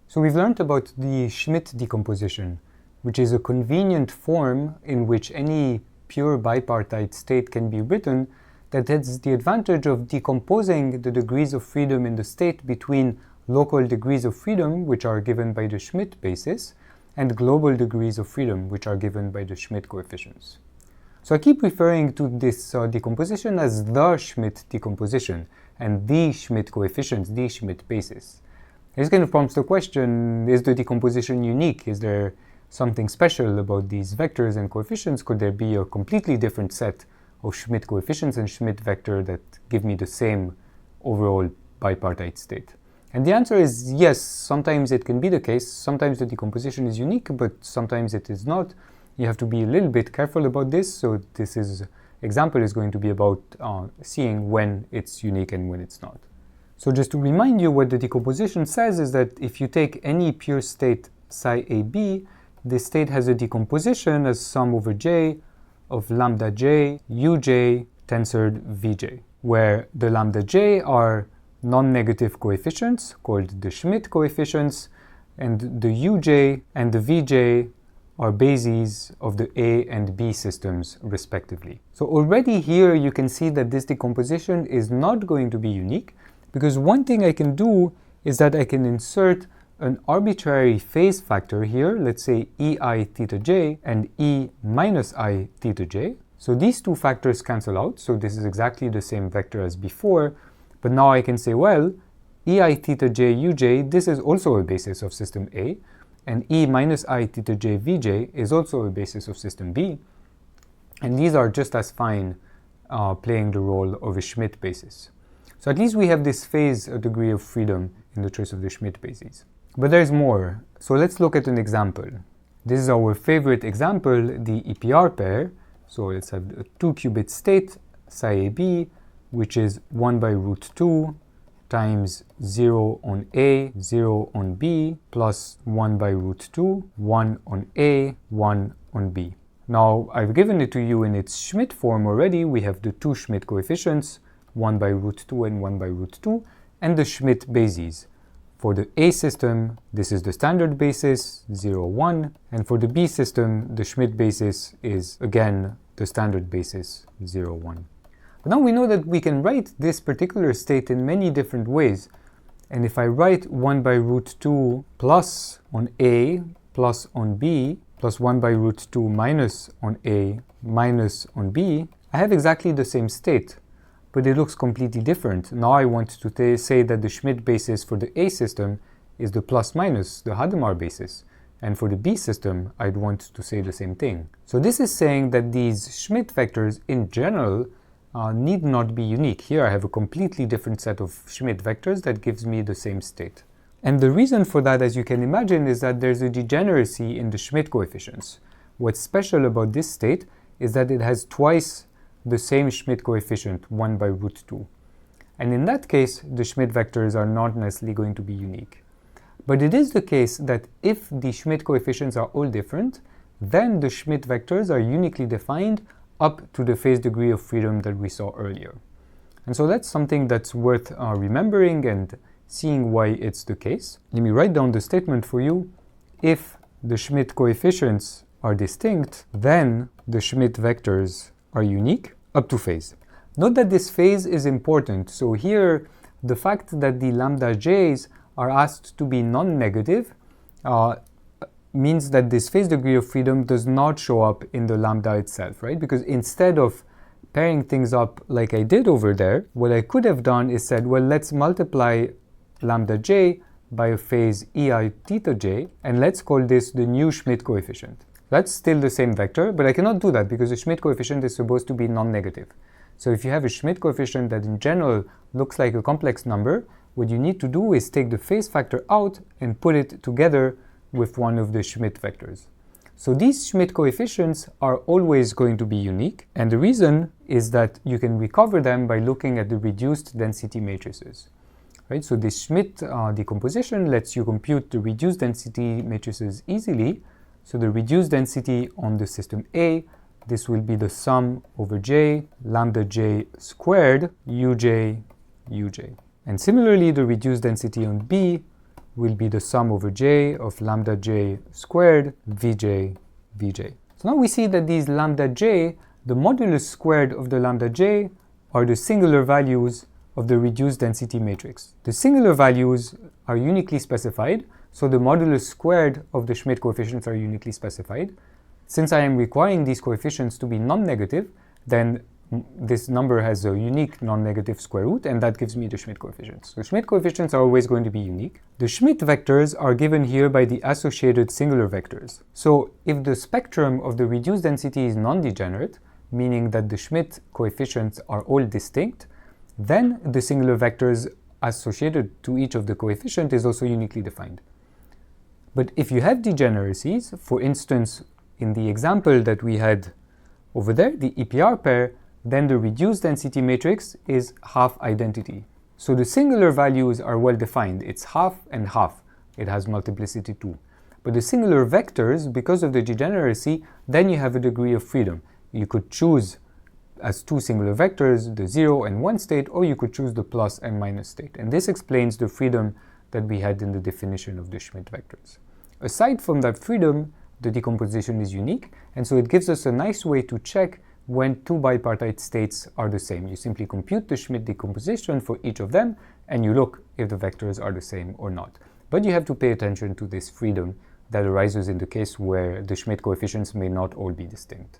So we've learned about the Schmidt decomposition, which is a convenient form in which any pure bipartite state can be written that has the advantage of decomposing the degrees of freedom in the state between local degrees of freedom, which are given by the Schmidt basis, and global degrees of freedom, which are given by the Schmidt coefficients. So I keep referring to this decomposition as the Schmidt decomposition, and the Schmidt coefficients, the Schmidt basis. This kind of prompts the question, is the decomposition unique? Is there something special about these vectors and coefficients? Could there be a completely different set of Schmidt coefficients and Schmidt vector that give me the same overall bipartite state? And the answer is yes, sometimes it can be the case. Sometimes the decomposition is unique, but sometimes it is not. You have to be a little bit careful about this. So this example is going to be about seeing when it's unique and when it's not. So just to remind you, what the decomposition says is that if you take any pure state psi AB, this state has a decomposition as sum over j of lambda j uj tensored vj, where the lambda j are non-negative coefficients called the Schmidt coefficients, and the uj and the vj are bases of the A and B systems respectively. So already here you can see that this decomposition is not going to be unique, because one thing I can do is that I can insert an arbitrary phase factor here, let's say ei theta j and e minus I theta j. So these two factors cancel out, so this is exactly the same vector as before, but now I can say, well, ei theta j uj, this is also a basis of system A, and e minus I theta j vj is also a basis of system B, and these are just as fine playing the role of a Schmidt basis. So at least we have this phase degree of freedom in the choice of the Schmidt bases. But there's more. So let's look at an example. This is our favorite example, the EPR pair. So let's have a 2-qubit state, psi AB, which is 1 by root 2 times 0 on A, 0 on B, plus 1 by root 2, 1 on A, 1 on B. Now, I've given it to you in its Schmidt form already. We have the two Schmidt coefficients, 1 by root 2 and 1 by root 2, and the Schmidt bases. For the A system, this is the standard basis, 0, 1, and for the B system, the Schmidt basis is, again, the standard basis, 0, 1. But now we know that we can write this particular state in many different ways, and if I write 1 by root 2 plus on A plus on B, plus 1 by root 2 minus on A minus on B, I have exactly the same state, but it looks completely different. Now I want to say that the Schmidt basis for the A system is the plus minus, the Hadamard basis, and for the B system, I'd want to say the same thing. So this is saying that these Schmidt vectors in general need not be unique. Here I have a completely different set of Schmidt vectors that gives me the same state. And the reason for that, as you can imagine, is that there's a degeneracy in the Schmidt coefficients. What's special about this state is that it has twice the same Schmidt coefficient, 1 by root 2. And in that case, the Schmidt vectors are not necessarily going to be unique. But it is the case that if the Schmidt coefficients are all different, then the Schmidt vectors are uniquely defined up to the phase degree of freedom that we saw earlier. And so that's something that's worth remembering and seeing why it's the case. Let me write down the statement for you. If the Schmidt coefficients are distinct, then the Schmidt vectors are unique up to phase. Note that this phase is important. So here, the fact that the lambda j's are asked to be non-negative means that this phase degree of freedom does not show up in the lambda itself, right? Because instead of pairing things up like I did over there, what I could have done is said, well, let's multiply lambda j by a phase ei theta j, and let's call this the new Schmidt coefficient. That's still the same vector, but I cannot do that because the Schmidt coefficient is supposed to be non-negative. So if you have a Schmidt coefficient that in general looks like a complex number, what you need to do is take the phase factor out and put it together with one of the Schmidt vectors. So these Schmidt coefficients are always going to be unique, and the reason is that you can recover them by looking at the reduced density matrices. Right? So this Schmidt decomposition lets you compute the reduced density matrices easily. So the reduced density on the system A, this will be the sum over j, lambda j squared, uj, uj. And similarly, the reduced density on B will be the sum over j of lambda j squared vj vj. So now we see that these lambda j, the modulus squared of the lambda j, are the singular values of the reduced density matrix. The singular values are uniquely specified, so the modulus squared of the Schmidt coefficients are uniquely specified. Since I am requiring these coefficients to be non-negative, then this number has a unique non-negative square root, and that gives me the Schmidt coefficients. So Schmidt coefficients are always going to be unique. The Schmidt vectors are given here by the associated singular vectors. So if the spectrum of the reduced density is non-degenerate, meaning that the Schmidt coefficients are all distinct, then the singular vectors associated to each of the coefficients is also uniquely defined. But if you have degeneracies, for instance, in the example that we had over there, the EPR pair, then the reduced density matrix is half identity. So the singular values are well defined. It's half and half. It has multiplicity 2. But the singular vectors, because of the degeneracy, then you have a degree of freedom. You could choose as two singular vectors, the 0 and 1 state, or you could choose the plus and minus state. And this explains the freedom that we had in the definition of the Schmidt vectors. Aside from that freedom, the decomposition is unique, and so it gives us a nice way to check when two bipartite states are the same. You simply compute the Schmidt decomposition for each of them, and you look if the vectors are the same or not. But you have to pay attention to this freedom that arises in the case where the Schmidt coefficients may not all be distinct.